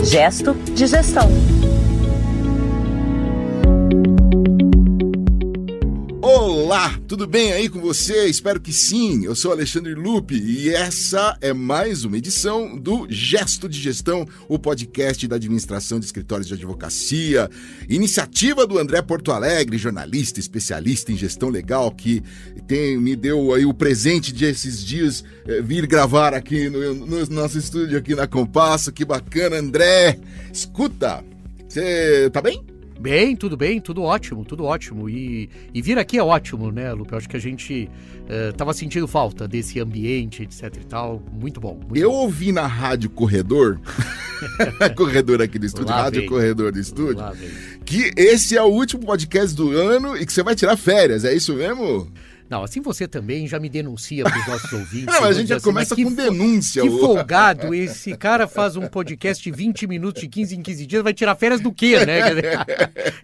Gesto de Gestão. Olá, tudo bem aí com você? Espero que sim. Eu sou Alexandre Lupe e essa é mais uma edição do Gesto de Gestão, o podcast da administração de escritórios de advocacia, iniciativa do André Porto Alegre, jornalista, especialista em gestão legal, que me deu aí o presente de esses dias vir gravar aqui no nosso estúdio aqui na Compasso. Que bacana, André. Escuta, você tá bem? Bem, tudo ótimo. E vir aqui é ótimo, né, Lupe? Eu acho que a gente tava sentindo falta desse ambiente, etc e tal. Muito bom. Eu ouvi na Rádio Corredor, corredor aqui do estúdio, Corredor do estúdio, que esse é o último podcast do ano e que você vai tirar férias, é isso mesmo? Não, assim você também já me denuncia para os nossos ouvintes. Não, a gente já começa com denúncia. Que folgado, esse cara faz um podcast de 20 minutos de 15 em 15 dias, vai tirar férias do quê, né?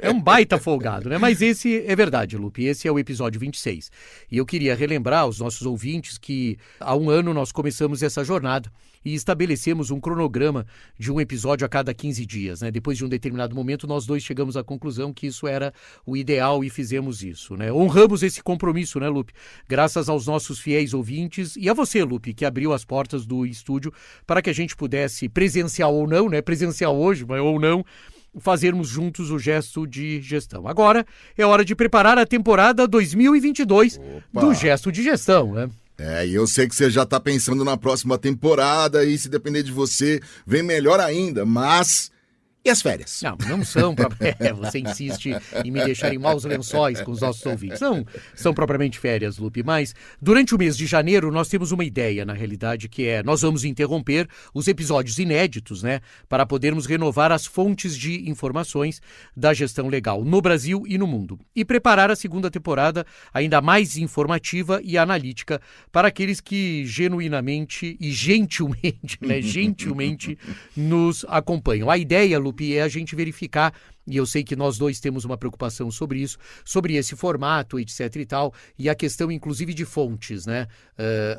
É um baita folgado, né? Mas esse é verdade, Lupe, esse é o episódio 26. E eu queria relembrar aos nossos ouvintes que há um ano nós começamos essa jornada e estabelecemos um cronograma de um episódio a cada 15 dias, né? Depois de um determinado momento, nós dois chegamos à conclusão que isso era o ideal e fizemos isso, né? Honramos esse compromisso, né, Lupe? Graças aos nossos fiéis ouvintes e a você, Lupe, que abriu as portas do estúdio para que a gente pudesse, presencial ou não, né? Presencial hoje, mas ou não, fazermos juntos o Gesto de Gestão. Agora é hora de preparar a temporada 2022 do Gesto de Gestão, né? E eu sei que você já tá pensando na próxima temporada e se depender de você, vem melhor ainda, mas... E as férias? Não são... Você insiste em me deixar em maus lençóis com os nossos ouvintes. Não são propriamente férias, Lupe, mas durante o mês de janeiro nós temos uma ideia, na realidade, que é nós vamos interromper os episódios inéditos, né, para podermos renovar as fontes de informações da gestão legal no Brasil e no mundo. E preparar a segunda temporada ainda mais informativa e analítica para aqueles que genuinamente e gentilmente, né, gentilmente nos acompanham. A ideia, Lupe, é a gente verificar, e eu sei que nós dois temos uma preocupação sobre isso, sobre esse formato, etc e tal, e a questão inclusive de fontes, né?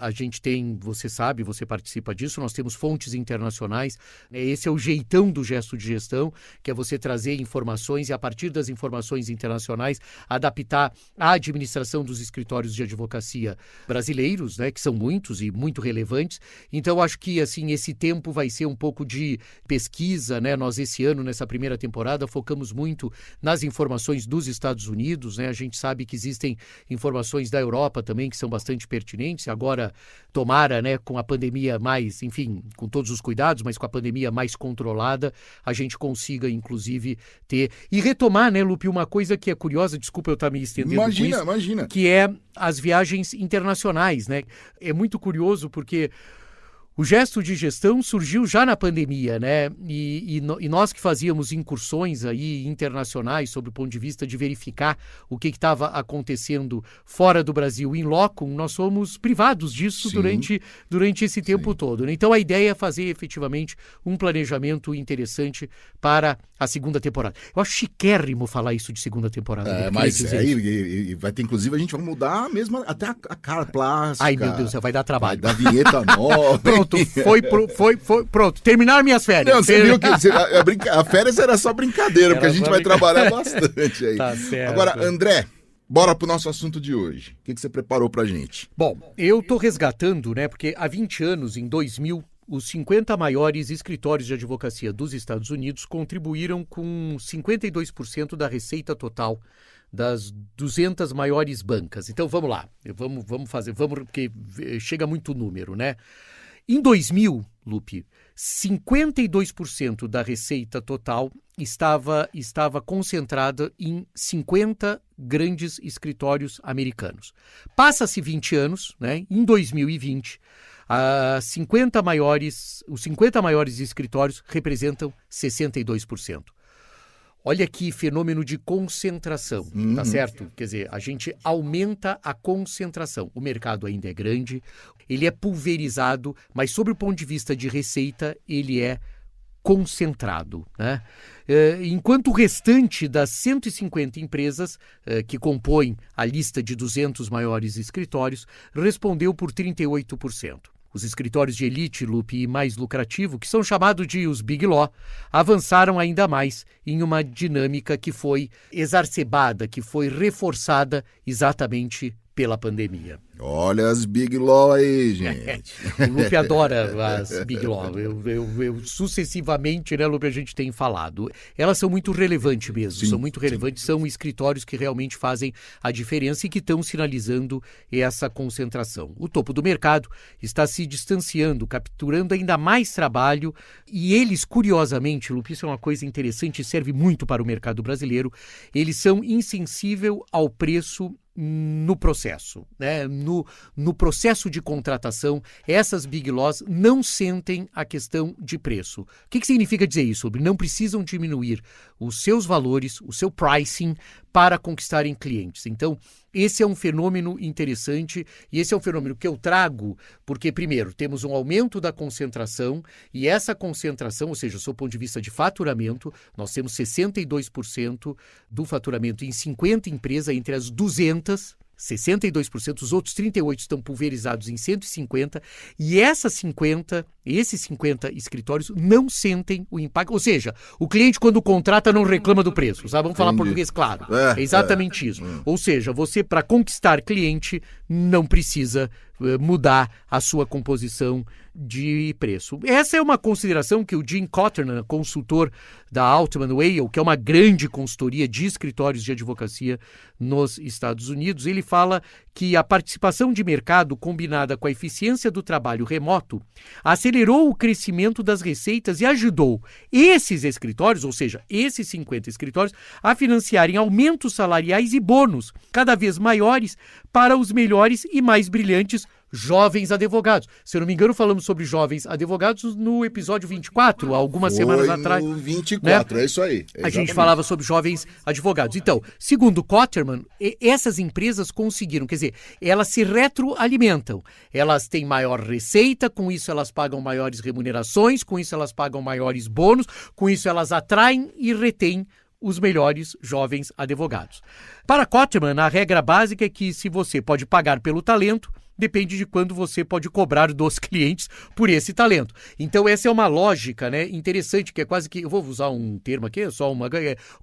A gente tem, você sabe, você participa disso, nós temos fontes internacionais, esse é o jeitão do Gesto de Gestão, que é você trazer informações e a partir das informações internacionais adaptar a administração dos escritórios de advocacia brasileiros, né? Que são muitos e muito relevantes. Então acho que assim, esse tempo vai ser um pouco de pesquisa, né? Nós esse ano, nessa primeira temporada, focamos muito nas informações dos Estados Unidos, né? A gente sabe que existem informações da Europa também que são bastante pertinentes. Agora, tomara, né, com a pandemia mais, enfim, com todos os cuidados, mas com a pandemia mais controlada, a gente consiga, inclusive, ter... E retomar, né, Lupe, uma coisa que é curiosa, desculpa eu estar me estendendo com isso, Imagina. Que é as viagens internacionais, né? É muito curioso porque... O Gesto de Gestão surgiu já na pandemia, né? E nós que fazíamos incursões aí internacionais sob o ponto de vista de verificar o que estava acontecendo fora do Brasil in loco, nós fomos privados disso durante esse tempo todo, né? Então a ideia é fazer efetivamente um planejamento interessante para a segunda temporada. Eu acho chiquérrimo falar isso de segunda temporada. Mas e vai ter, inclusive, a gente vai mudar mesmo até a cara plástica. Ai, meu Deus, vai dar trabalho. Vai dar vinheta nova. Pronto, pronto. Terminaram minhas férias. Não, você viu que a férias era só brincadeira, porque a gente vai trabalhar bastante aí. Tá certo. Agora, André, bora pro nosso assunto de hoje. O que você preparou pra gente? Bom, eu tô resgatando, né, porque há 20 anos, em 2000, os 50 maiores escritórios de advocacia dos Estados Unidos contribuíram com 52% da receita total das 200 maiores bancas. Então, vamos lá. Vamos fazer, porque chega muito número, né? Em 2000, Lupe, 52% da receita total estava concentrada em 50 grandes escritórios americanos. Passa-se 20 anos, né? Em 2020, os 50 maiores escritórios representam 62%. Olha que fenômeno de concentração, tá certo? Quer dizer, a gente aumenta a concentração. O mercado ainda é grande, ele é pulverizado, mas sob o ponto de vista de receita, ele é concentrado, né? Enquanto o restante das 150 empresas que compõem a lista de 200 maiores escritórios respondeu por 38%. os escritórios de elite, Lupe, e mais lucrativo, que são chamados de os Big Law, avançaram ainda mais em uma dinâmica que foi exacerbada, que foi reforçada exatamente pela pandemia. Olha as Big Law aí, gente. O Lupe adora as Big Law. Eu sucessivamente, né, Lupe, a gente tem falado. Elas são muito relevantes mesmo, Sim, são muito relevantes, são escritórios que realmente fazem a diferença e que estão sinalizando essa concentração. O topo do mercado está se distanciando, capturando ainda mais trabalho e eles, curiosamente, Lupe, isso é uma coisa interessante e serve muito para o mercado brasileiro, eles são insensíveis ao preço no processo, né? No processo de contratação, essas Big Laws não sentem a questão de preço. O que significa dizer isso? Não precisam diminuir os seus valores, o seu pricing para conquistarem clientes. Então, esse é um fenômeno interessante e esse é um fenômeno que eu trago porque, primeiro, temos um aumento da concentração e essa concentração, ou seja, do seu ponto de vista de faturamento, nós temos 62% do faturamento em 50 empresas entre as 200, 62%, os outros 38% estão pulverizados em 150 e esses 50 escritórios não sentem o impacto. Ou seja, o cliente quando contrata não reclama do preço, sabe? Vamos falar português claro. É exatamente isso. Ou seja, você para conquistar cliente não precisa mudar a sua composição de preço. Essa é uma consideração que o Jim Cotterman, consultor da Altman Whale, que é uma grande consultoria de escritórios de advocacia nos Estados Unidos, ele fala que a participação de mercado combinada com a eficiência do trabalho remoto acelerou o crescimento das receitas e ajudou esses escritórios, ou seja, esses 50 escritórios, a financiarem aumentos salariais e bônus cada vez maiores para os melhores e mais brilhantes jovens advogados. Se eu não me engano, falamos sobre jovens advogados no episódio 24, algumas semanas atrás. No 24, né? É isso aí. Exatamente. A gente falava sobre jovens advogados. Então, segundo Cotterman, essas empresas conseguiram, quer dizer, elas se retroalimentam. Elas têm maior receita, com isso elas pagam maiores remunerações, com isso elas pagam maiores bônus, com isso elas atraem e retêm os melhores jovens advogados. Para Cotterman, a regra básica é que se você pode pagar pelo talento, depende de quando você pode cobrar dos clientes por esse talento. Então essa é uma lógica, né, interessante, que é quase que, eu vou usar um termo aqui,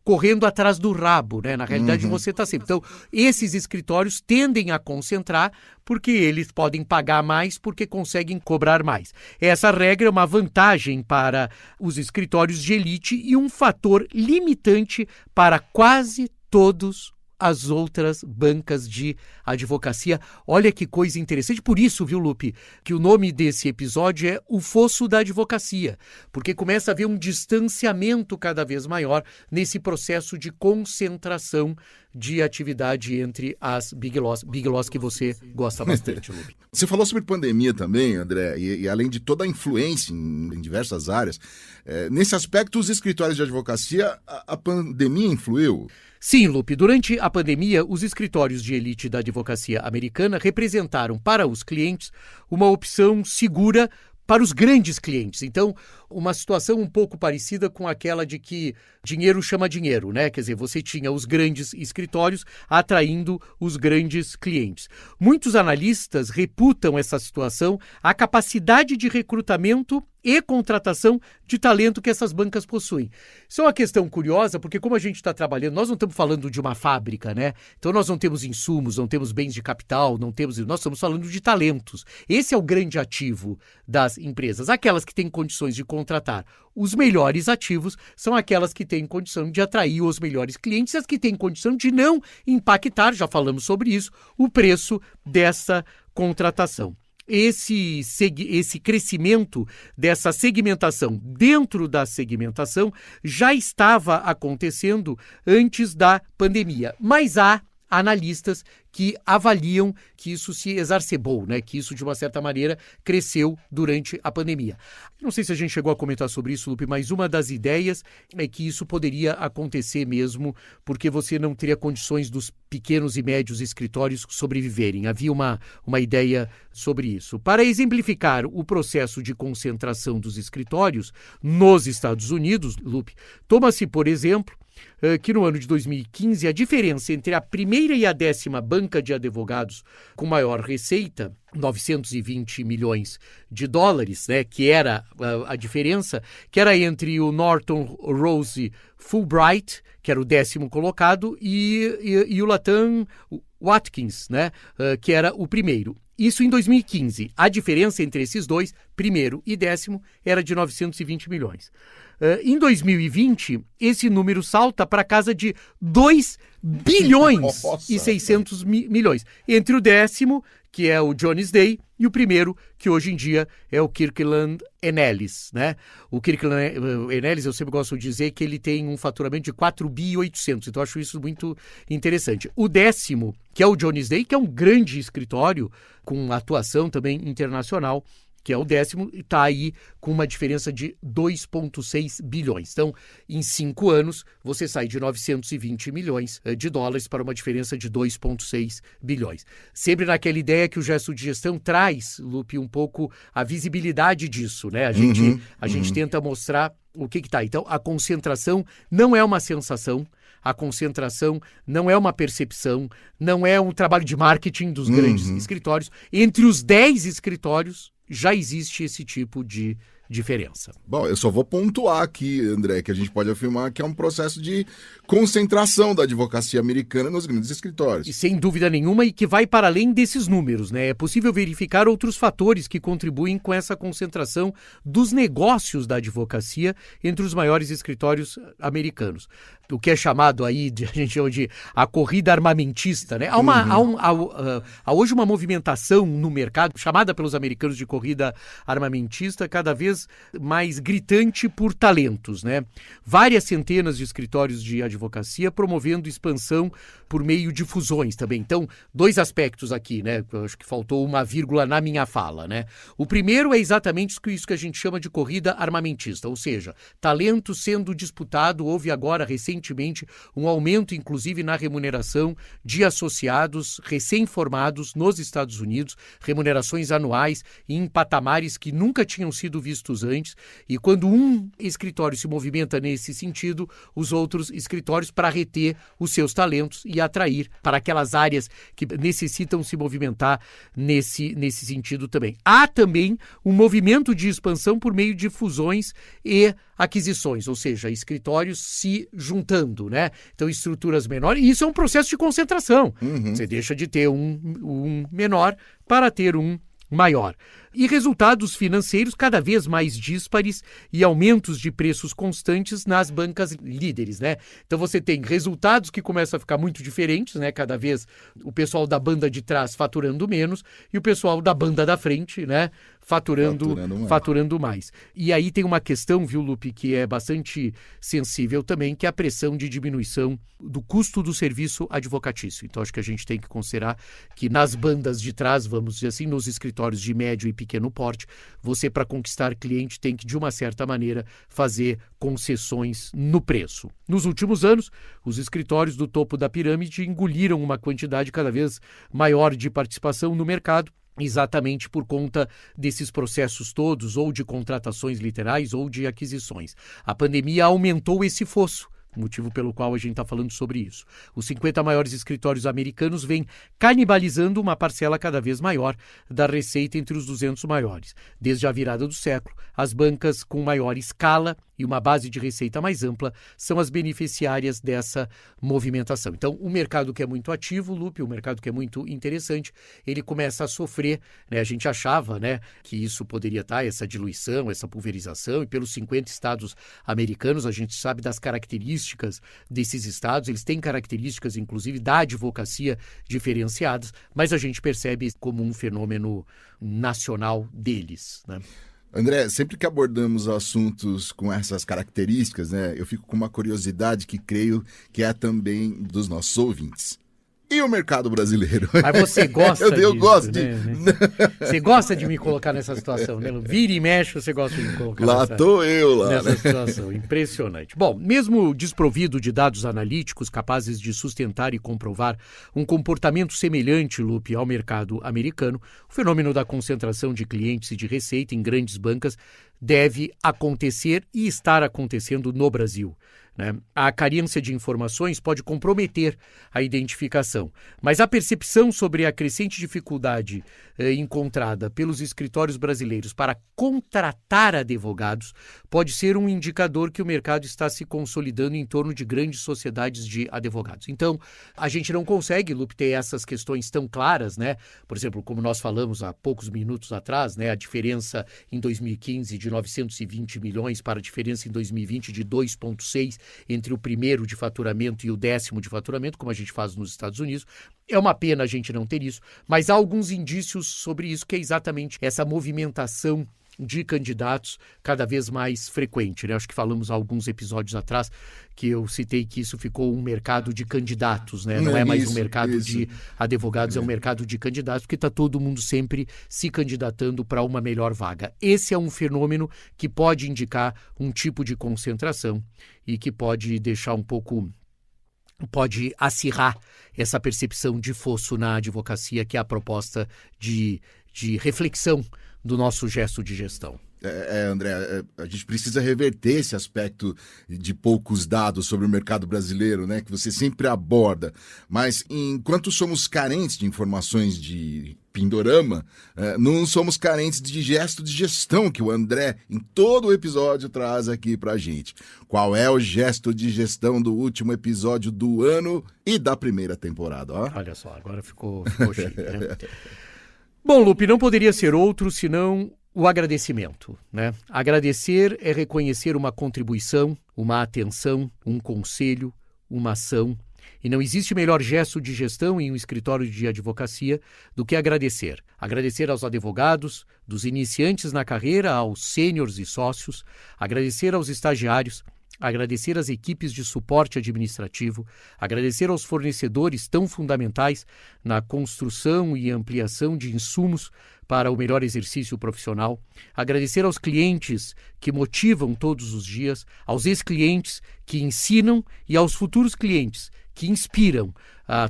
correndo atrás do rabo, né? Na realidade você está sempre. Então esses escritórios tendem a concentrar porque eles podem pagar mais porque conseguem cobrar mais. Essa regra é uma vantagem para os escritórios de elite e um fator limitante para quase todos as outras bancas de advocacia. Olha que coisa interessante. Por isso, viu, Lupe, que o nome desse episódio é O Fosso da Advocacia, porque começa a haver um distanciamento cada vez maior nesse processo de concentração de atividade entre as Big Laws que você gosta bastante, Lupe. Você falou sobre pandemia também, André, e além de toda a influência em diversas áreas, nesse aspecto, os escritórios de advocacia, a pandemia influiu? Sim, Lupe, durante a pandemia, os escritórios de elite da advocacia americana representaram para os clientes uma opção segura para os grandes clientes. Então, uma situação um pouco parecida com aquela de que dinheiro chama dinheiro, né? Quer dizer, você tinha os grandes escritórios atraindo os grandes clientes. Muitos analistas reputam essa situação a capacidade de recrutamento e contratação de talento que essas bancas possuem. Isso é uma questão curiosa, porque como a gente está trabalhando, nós não estamos falando de uma fábrica, né? Então nós não temos insumos, não temos bens de capital, nós estamos falando de talentos. Esse é o grande ativo das empresas. Aquelas que têm condições de contratar os melhores ativos são aquelas que têm condição de atrair os melhores clientes, as que têm condição de não impactar, já falamos sobre isso, o preço dessa contratação. Esse crescimento dessa segmentação dentro da segmentação já estava acontecendo antes da pandemia, mas há analistas que avaliam que isso se exacerbou, né? Que isso, de uma certa maneira, cresceu durante a pandemia. Não sei se a gente chegou a comentar sobre isso, Lupe, mas uma das ideias é que isso poderia acontecer mesmo porque você não teria condições dos pequenos e médios escritórios sobreviverem. Havia uma ideia sobre isso. Para exemplificar o processo de concentração dos escritórios nos Estados Unidos, Lupe, toma-se, por exemplo, que no ano de 2015 a diferença entre a primeira e a 10ª banca de advogados com maior receita, 920 milhões de dólares, né, que era a diferença, que era entre o Norton Rose Fulbright, que era o 10º colocado, e o Latham Watkins, né, que era o primeiro. Isso em 2015. A diferença entre esses dois, primeiro e 10º, era de 920 milhões. Em 2020, esse número salta para casa de 2 bilhões e 600 milhões. Entre o 10º, que é o Jones Day, e o primeiro, que hoje em dia é o Kirkland & Ellis, né? O Kirkland & Ellis, eu sempre gosto de dizer que ele tem um faturamento de 4.800, então eu acho isso muito interessante. O 10º, que é o Jones Day, que é um grande escritório com atuação também internacional, que é o 10º, está aí com uma diferença de 2,6 bilhões. Então, em 5 anos, você sai de 920 milhões de dólares para uma diferença de 2,6 bilhões. Sempre naquela ideia que o gesto de gestão traz, Lupe, um pouco a visibilidade disso, né? A gente tenta mostrar o que está. Então, a concentração não é uma sensação, a concentração não é uma percepção, não é um trabalho de marketing dos grandes escritórios. Entre os 10 escritórios, já existe esse tipo de diferença. Bom, eu só vou pontuar aqui, André, que a gente pode afirmar que é um processo de concentração da advocacia americana nos grandes escritórios. E sem dúvida nenhuma, e que vai para além desses números, né? É possível verificar outros fatores que contribuem com essa concentração dos negócios da advocacia entre os maiores escritórios americanos. O que é chamado aí, a gente chama de a corrida armamentista, né? Há hoje uma movimentação no mercado, chamada pelos americanos de corrida armamentista, cada vez mais gritante por talentos, né? Várias centenas de escritórios de advocacia promovendo expansão por meio de fusões também. Então, 2 aspectos aqui, né? Eu acho que faltou uma vírgula na minha fala, né? O primeiro é exatamente isso que a gente chama de corrida armamentista, ou seja, talento sendo disputado. Houve agora, recentemente, um aumento, inclusive, na remuneração de associados recém-formados nos Estados Unidos, remunerações anuais em patamares que nunca tinham sido vistos antes, e quando um escritório se movimenta nesse sentido, os outros escritórios, para reter os seus talentos e atrair para aquelas áreas que necessitam se movimentar nesse sentido também. Há também um movimento de expansão por meio de fusões e aquisições, ou seja, escritórios se juntando, né? Então, estruturas menores, e isso é um processo de concentração. Você deixa de ter um menor para ter um maior. E resultados financeiros cada vez mais díspares e aumentos de preços constantes nas bancas líderes, né? Então você tem resultados que começam a ficar muito diferentes, né? Cada vez o pessoal da banda de trás faturando menos e o pessoal da banda da frente, né? Faturando mais. E aí tem uma questão, viu, Lupe, que é bastante sensível também, que é a pressão de diminuição do custo do serviço advocatício. Então acho que a gente tem que considerar que nas bandas de trás, vamos dizer assim, nos escritórios de médio e pequeno porte, você, para conquistar cliente, tem que, de uma certa maneira, fazer concessões no preço. Nos últimos anos, os escritórios do topo da pirâmide engoliram uma quantidade cada vez maior de participação no mercado, exatamente por conta desses processos todos, ou de contratações literais ou de aquisições. A pandemia aumentou esse fosso, motivo pelo qual a gente está falando sobre isso. Os 50 maiores escritórios americanos vêm canibalizando uma parcela cada vez maior da receita entre os 200 maiores. Desde a virada do século, as bancas com maior escala e uma base de receita mais ampla são as beneficiárias dessa movimentação. Então, o mercado que é muito ativo, Lupe, o mercado que é muito interessante, ele começa a sofrer, né? A gente achava, né, que isso poderia estar, essa diluição, essa pulverização, e pelos 50 estados americanos, a gente sabe das características desses estados, eles têm características, inclusive, da advocacia diferenciadas, mas a gente percebe como um fenômeno nacional deles, né? André, sempre que abordamos assuntos com essas características, né, eu fico com uma curiosidade que creio que é também dos nossos ouvintes. E o mercado brasileiro? Mas você gosta eu gosto de... Você gosta de me colocar nessa situação, né? Vira e mexe, você gosta de me colocar nessa situação. Impressionante. Bom, mesmo desprovido de dados analíticos capazes de sustentar e comprovar um comportamento semelhante, Lupe, ao mercado americano, o fenômeno da concentração de clientes e de receita em grandes bancas deve acontecer e estar acontecendo no Brasil, né? A carência de informações pode comprometer a identificação, mas a percepção sobre a crescente dificuldade encontrada pelos escritórios brasileiros para contratar advogados pode ser um indicador que o mercado está se consolidando em torno de grandes sociedades de advogados. Então, a gente não consegue, Lupe, ter essas questões tão claras, né? Por exemplo, como nós falamos há poucos minutos atrás, né? A diferença em 2015 de 920 milhões para a diferença em 2020 de 2,6 entre o primeiro de faturamento e o 10º de faturamento, como a gente faz nos Estados Unidos. É uma pena a gente não ter isso, mas há alguns indícios sobre isso, que é exatamente essa movimentação de candidatos cada vez mais frequente, né? Acho que falamos há alguns episódios atrás que eu citei que isso ficou um mercado de candidatos, né? Não é mais um mercado de advogados, é um mercado de candidatos, porque está todo mundo sempre se candidatando para uma melhor vaga. Esse é um fenômeno que pode indicar um tipo de concentração e que pode deixar pode acirrar essa percepção de fosso na advocacia, que é a proposta de reflexão do nosso gesto de gestão. André, a gente precisa reverter esse aspecto de poucos dados sobre o mercado brasileiro, né, que você sempre aborda. Mas enquanto somos carentes de informações de Pindorama, não somos carentes de gesto de gestão que o André, em todo o episódio, traz aqui pra gente. Qual é o gesto de gestão do último episódio do ano e da primeira temporada? Ó. Olha só, agora ficou chique, né? Bom, Lupe, não poderia ser outro senão o agradecimento, né? Agradecer é reconhecer uma contribuição, uma atenção, um conselho, uma ação. E não existe melhor gesto de gestão em um escritório de advocacia do que agradecer. Agradecer aos advogados, dos iniciantes na carreira aos sêniores e sócios, agradecer aos estagiários, agradecer às equipes de suporte administrativo, agradecer aos fornecedores tão fundamentais na construção e ampliação de insumos para o melhor exercício profissional, agradecer aos clientes que motivam todos os dias, aos ex-clientes que ensinam e aos futuros clientes que inspiram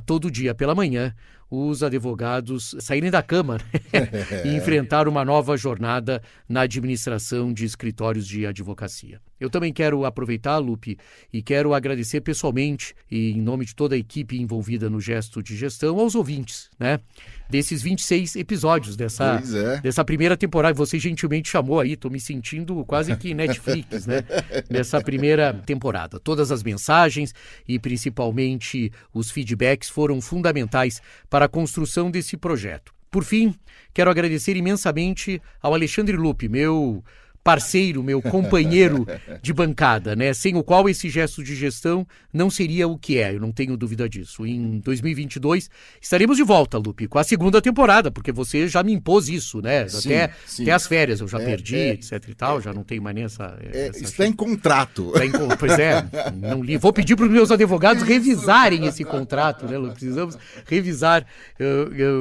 todo dia pela manhã os advogados saírem da cama, né? E enfrentar uma nova jornada na administração de escritórios de advocacia. Eu também quero aproveitar, Lupe, e quero agradecer pessoalmente, e em nome de toda a equipe envolvida no gesto de gestão, aos ouvintes, né? Desses 26 episódios dessa primeira temporada. Você gentilmente chamou aí, estou me sentindo quase que Netflix, né? Dessa primeira temporada. Todas as mensagens e principalmente os feedbacks foram fundamentais para a construção desse projeto. Por fim, quero agradecer imensamente ao Alexandre Lupe, meu parceiro, meu companheiro de bancada, né? Sem o qual esse gesto de gestão não seria o que é, eu não tenho dúvida disso. Em 2022 estaremos de volta, Lupe, com a segunda temporada, porque você já me impôs isso, né? Até as férias eu já perdi, etc e tal, já não tenho mais nem essa está em contrato. Pois é, não li. Vou pedir para os meus advogados revisarem esse contrato, né, Lupe? Precisamos revisar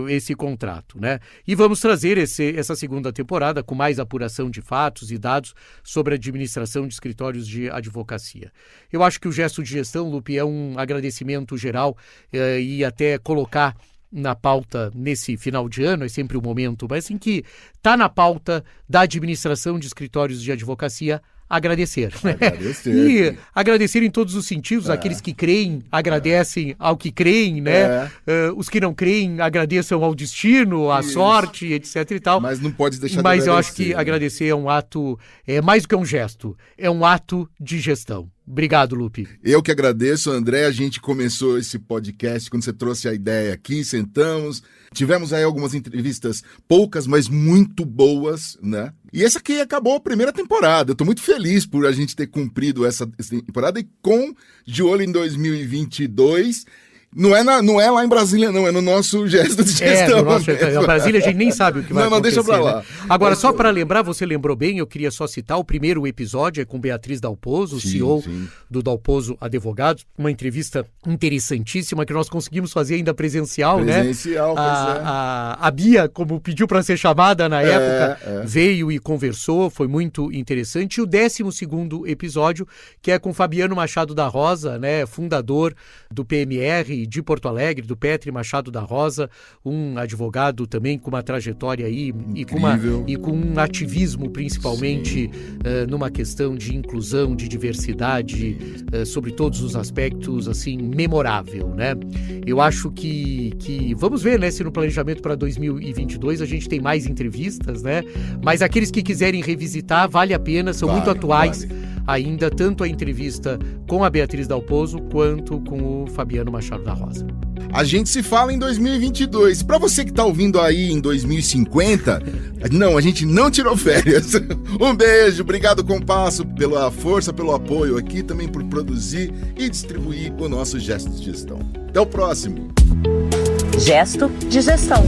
esse contrato, né? E vamos trazer essa segunda temporada com mais apuração de fatos e dados sobre a administração de escritórios de advocacia. Eu acho que o gesto de gestão, Lupe, é um agradecimento geral e até colocar na pauta nesse final de ano, é sempre um momento, mas em que está na pauta da administração de escritórios de advocacia agradecer. E agradecer em todos os sentidos. Aqueles que creem agradecem ao que creem, né? Os que não creem agradeçam ao destino, à sorte, etc e tal. Mas não pode deixar de agradecer. Mas eu acho que agradecer é um ato, é mais do que um gesto, é um ato de gestão. Obrigado, Lupe. Eu que agradeço, André. A gente começou esse podcast quando você trouxe a ideia aqui, sentamos, tivemos aí algumas entrevistas, poucas, mas muito boas, né? E essa aqui acabou a primeira temporada. Eu tô muito feliz por a gente ter cumprido essa temporada e de olho em 2022... Não é lá em Brasília, não. É no nosso gesto de gestão. Em Brasília a gente nem sabe o que vai acontecer. Deixa pra lá. Né? Agora, só para lembrar, você lembrou bem, eu queria só citar o primeiro episódio, é com Beatriz Dalpozo, CEO do Dalpozo Advogados. Uma entrevista interessantíssima que nós conseguimos fazer ainda presencial, né? A Bia, como pediu para ser chamada na época, veio e conversou, foi muito interessante. E o 12º episódio, que é com Fabiano Machado da Rosa, né? Fundador do PMR, pai de Porto Alegre, do Petri Machado da Rosa, um advogado também com uma trajetória aí e com um ativismo principalmente numa questão de inclusão, de diversidade, sobre todos os aspectos, assim, memorável, né? Eu acho que vamos ver, né, se no planejamento para 2022 a gente tem mais entrevistas, né? Mas aqueles que quiserem revisitar, vale a pena, são muito atuais. Ainda tanto a entrevista com a Beatriz Dalpozo quanto com o Fabiano Machado da Rosa. A gente se fala em 2022. Para você que tá ouvindo aí em 2050, não, a gente não tirou férias. Um beijo, obrigado Compasso pela força, pelo apoio aqui, também por produzir e distribuir o nosso Gesto de Gestão. Até o próximo. Gesto de Gestão.